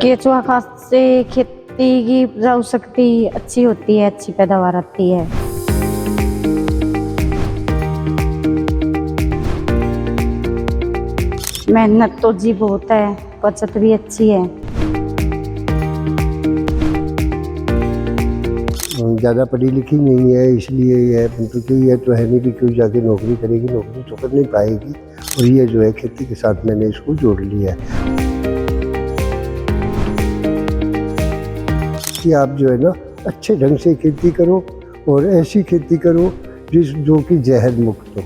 केचुआ खाद से खेती की उपजाऊ शक्ति अच्छी होती है, अच्छी पैदावार आती है। मेहनत तो जी बहुत है, बचत भी अच्छी है। ज़्यादा पढ़ी लिखी नहीं है, इसलिए यह क्योंकि ये तो है नहीं कि क्यों जाके नौकरी करेगी, नौकरी तो कर नहीं पाएगी। और ये जो है खेती के साथ मैंने इसको जोड़ लिया है कि आप जो है ना अच्छे ढंग से खेती करो और ऐसी खेती करो जो कि जहर मुक्त हो।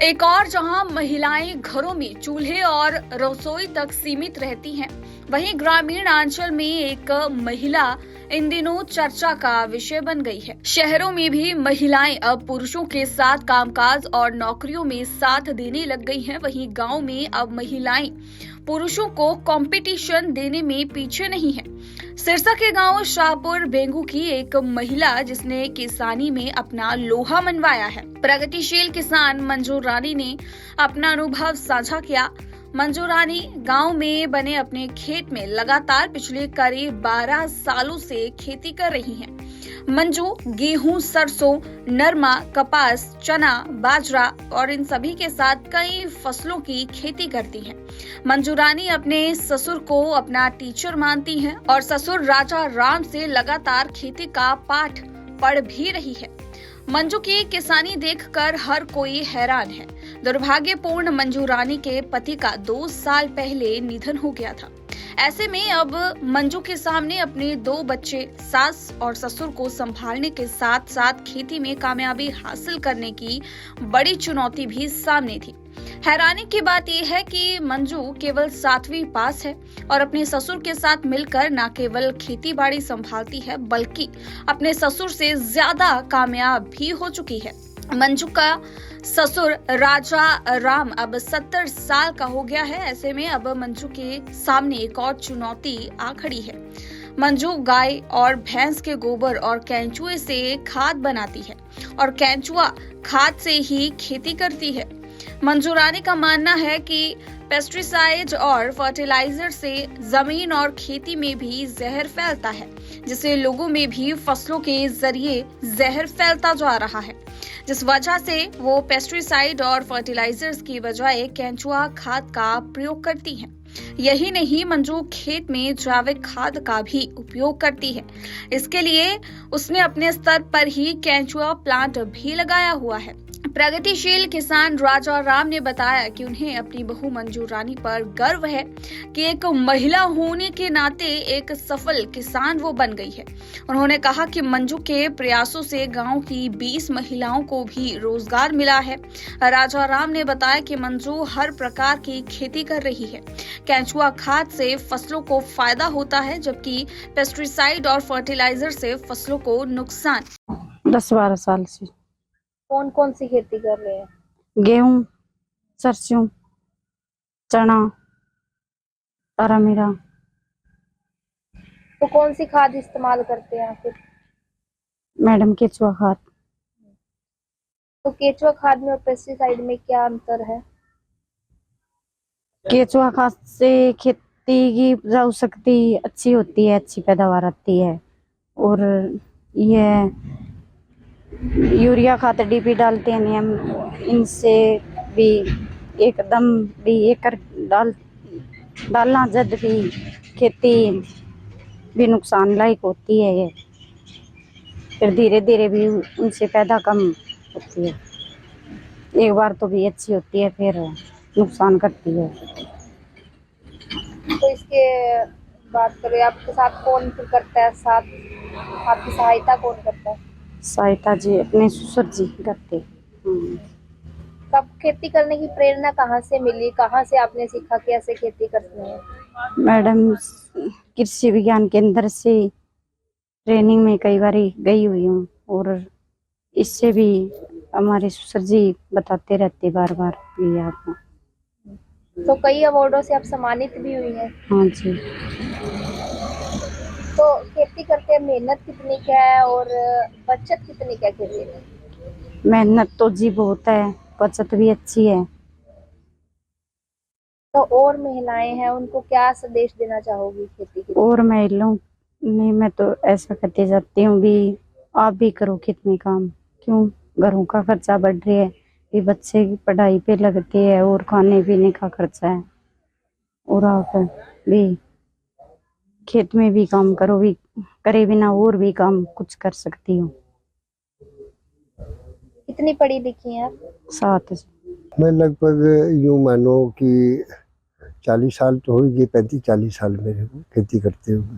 एक और जहां महिलाएं घरों में चूल्हे और रसोई तक सीमित रहती हैं, वहीं ग्रामीण अंचल में एक महिला इन दिनों चर्चा का विषय बन गई है। शहरों में भी महिलाएं अब पुरुषों के साथ कामकाज और नौकरियों में साथ देने लग गई हैं। वहीं गांव में अब महिलाएं पुरुषों को कंपटीशन देने में पीछे नहीं है। सिरसा के गांव शाहपुर बेंगू की एक महिला जिसने किसानी में अपना लोहा मनवाया है। प्रगतिशील किसान मंजू रानी ने अपना अनुभव साझा किया। मंजू रानी गांव में बने अपने खेत में लगातार पिछले करीब 12 सालों से खेती कर रही हैं। मंजू गेहूं, सरसों, नरमा, कपास, चना, बाजरा और इन सभी के साथ कई फसलों की खेती करती हैं। मंजू रानी अपने ससुर को अपना टीचर मानती हैं और ससुर राजा राम से लगातार खेती का पाठ पढ़ भी रही है। मंजू की किसानी देखकर हर कोई हैरान है। दुर्भाग्यपूर्ण मंजू रानी के पति का 2 साल पहले निधन हो गया था। ऐसे में अब मंजू के सामने अपने 2 बच्चे, सास और ससुर को संभालने के साथ साथ खेती में कामयाबी हासिल करने की बड़ी चुनौती भी सामने थी। हैरानी की बात यह है कि मंजू केवल 7वीं पास है और अपने ससुर के साथ मिलकर न केवल खेती बाड़ी संभालती है बल्कि अपने ससुर से ज्यादा कामयाब भी हो चुकी है। मंजू का ससुर राजा राम अब 70 साल का हो गया है। ऐसे में अब मंजू के सामने एक और चुनौती आ खड़ी है। मंजू गाय और भैंस के गोबर और केंचुए से खाद बनाती है और केंचुआ खाद से ही खेती करती है। मंजू रानी का मानना है कि पेस्टिसाइड और फर्टिलाइजर से जमीन और खेती में भी जहर फैलता है, जिससे लोगों में भी फसलों के जरिए जहर फैलता जा रहा है, जिस वजह से वो पेस्टिसाइड और फर्टिलाइजर्स की बजाय केंचुआ खाद का प्रयोग करती हैं। यही नहीं, मंजू खेत में जैविक खाद का भी उपयोग करती है। इसके लिए उसने अपने स्तर पर ही केंचुआ प्लांट भी लगाया हुआ है। प्रगतिशील किसान राजा राम ने बताया कि उन्हें अपनी बहू मंजू रानी पर गर्व है कि एक महिला होने के नाते एक सफल किसान वो बन गई है। उन्होंने कहा कि मंजू के प्रयासों से गांव की 20 महिलाओं को भी रोजगार मिला है। राजा राम ने बताया कि मंजू हर प्रकार की खेती कर रही है। केंचुआ खाद से फसलों को फायदा होता है, जबकि पेस्टिसाइड और फर्टिलाइजर से फसलों को नुकसान। 10-12 साल से। कौन कौन सी खेती कर रहे हैं? गेहूं, सरसों, चना, तारामीरा। तो कौन सी खाद इस्तेमाल करते हैं फिर? मैडम केचुआ खाद। तो केचुआ खाद में और पेस्टिसाइड में क्या अंतर है? केचुआ खाद से खेती की उपजाऊ शक्ति अच्छी होती है, अच्छी पैदावार आती है। और यह यूरिया खाद डीपी डालते हैं हम, इनसे भी एकदम भी एक डालना जब भी खेती भी नुकसान लायक होती है। ये फिर धीरे धीरे भी उनसे पैदा कम होती है। एक बार तो भी अच्छी होती है, फिर नुकसान करती है। तो इसके बात करें, आपके साथ कौन फिर करता है? साथ आपकी सहायता कौन करता है? सहायता जी अपने ससुर जी करते। कब खेती करने की प्रेरणा कहाँ से मिली? कहाँ से आपने सीखा कि ऐसे खेती करनी है? मैडम कृषि विज्ञान केंद्र से ट्रेनिंग में कई बार गई हुई हूँ और इससे भी हमारे ससुर जी बताते रहते बार बार भी आपको। तो कई अवार्डों से आप सम्मानित भी हुई हैं। हाँ जी। तो खेती करते मेहनत कितनी क्या है और बचत कितनी क्या खेती में? मेहनत तो जी बहुत है, बचत भी अच्छी है। तो और महिलाएं हैं, उनको क्या संदेश देना चाहोगी खेती के लिए? और महिलाओं ने मैं तो ऐसा कहती जाती हूँ भी आप भी करो खेत में काम। क्यों, घरों का खर्चा बढ़ रहा है, भी बच्चे की पढ़ाई पे लगती है और खाने पीने का खर्चा है, और आप भी खेत में भी काम करो, भी करे बिना और भी काम कुछ कर सकती हो। कितनी पढ़ी लिखी हैं आप? 7 मैं लगभग यूँ मानो कि 40 साल तो हो गए, 35-40 साल मेरे को खेती करते हुए।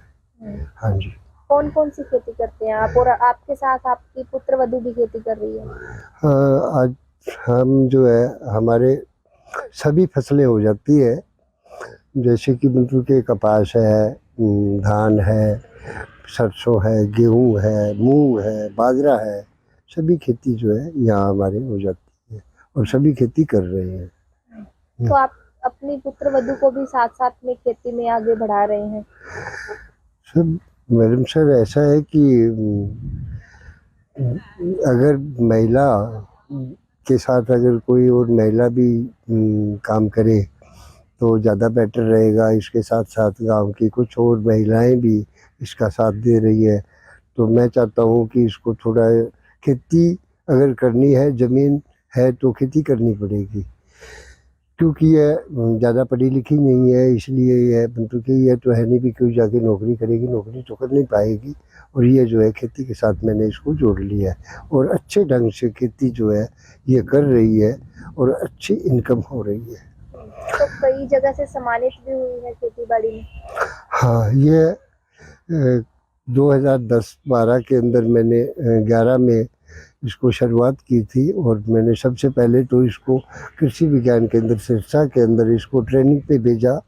हाँ जी। कौन कौन सी खेती करते हैं आप, और आपके साथ आपकी पुत्रवधू भी खेती कर रही है? हाँ, आज हम जो है हमारे सभी फसलें हो जाती है, जैसे कि मतलब के कपास है, धान है, सरसों है, गेहूँ है, मूंग है, बाजरा है, सभी खेती जो है यहाँ हमारे हो जाती है और सभी खेती कर रहे हैं। तो आप अपनी पुत्रवधू को भी साथ साथ में खेती में आगे बढ़ा रहे हैं? सब मैडम सर, ऐसा है कि अगर महिला के साथ अगर कोई और महिला भी काम करे तो ज़्यादा बेटर रहेगा। इसके साथ साथ गांव की कुछ और महिलाएं भी इसका साथ दे रही है, तो मैं चाहता हूं कि इसको थोड़ा खेती अगर करनी है, ज़मीन है तो खेती करनी पड़ेगी, क्योंकि ये ज़्यादा पढ़ी लिखी नहीं है, इसलिए ये मतलब कि ये तो है नहीं भी कोई जाके नौकरी करेगी, नौकरी तो कर नहीं पाएगी। और ये जो है खेती के साथ मैंने इसको जोड़ लिया है और अच्छे ढंग से खेती जो है ये कर रही है और अच्छी इनकम हो रही है। तो कई जगह से सम्मानित भी हुई है खेती बाड़ी में? हाँ, ये 2010-12 के अंदर मैंने 11 में इसको शुरुआत की थी और मैंने सबसे पहले तो इसको कृषि विज्ञान केंद्र सिरसा के अंदर इसको ट्रेनिंग पे भेजा।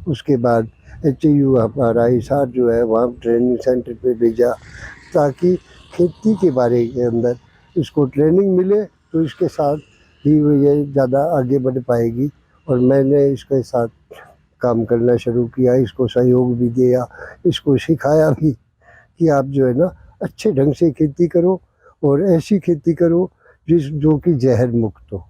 उसके बाद HAU हमारा हिसार जो है वहाँ ट्रेनिंग सेंटर पे भेजा, ताकि खेती के बारे के अंदर इसको ट्रेनिंग मिले तो इसके साथ ही ये ज़्यादा आगे बढ़ पाएगी। और मैंने इसके साथ काम करना शुरू किया, इसको सहयोग भी दिया, इसको सिखाया भी कि आप जो है ना अच्छे ढंग से खेती करो और ऐसी खेती करो जो कि जहर मुक्त हो।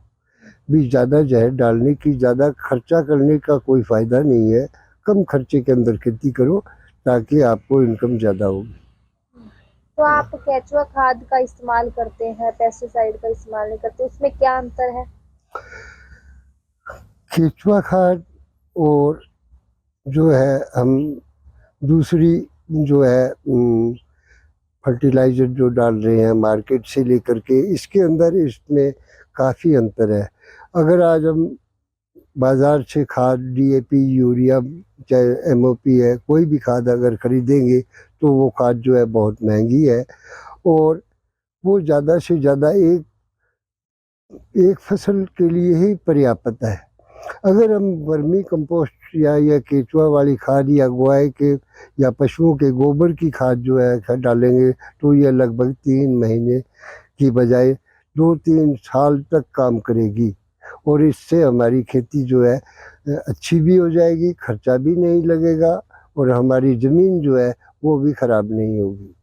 भी ज़्यादा जहर डालने की, ज़्यादा खर्चा करने का कोई फ़ायदा नहीं है। कम खर्चे के अंदर खेती करो ताकि आपको इनकम ज़्यादा होगी। तो आप केचुआ खाद का इस्तेमाल करते हैं, पेस्टिसाइड का इस्तेमाल नहीं करते, उसमें क्या अंतर है? केचुआ खाद और जो है हम दूसरी जो है फर्टिलाइज़र जो डाल रहे हैं मार्केट से लेकर के, इसके अंदर इसमें काफ़ी अंतर है। अगर आज हम बाज़ार से खाद DAP, यूरिया, चाहे MOP है, कोई भी खाद अगर ख़रीदेंगे तो वो खाद जो है बहुत महंगी है और वो ज़्यादा से ज़्यादा एक फसल के लिए ही पर्याप्त है। अगर हम वर्मी कंपोस्ट या केचुआ वाली खाद या गाय के या पशुओं के गोबर की खाद जो है डालेंगे तो ये लगभग 3 महीने की बजाय 2-3 साल तक काम करेगी और इससे हमारी खेती जो है अच्छी भी हो जाएगी, खर्चा भी नहीं लगेगा और हमारी ज़मीन जो है वो भी ख़राब नहीं होगी।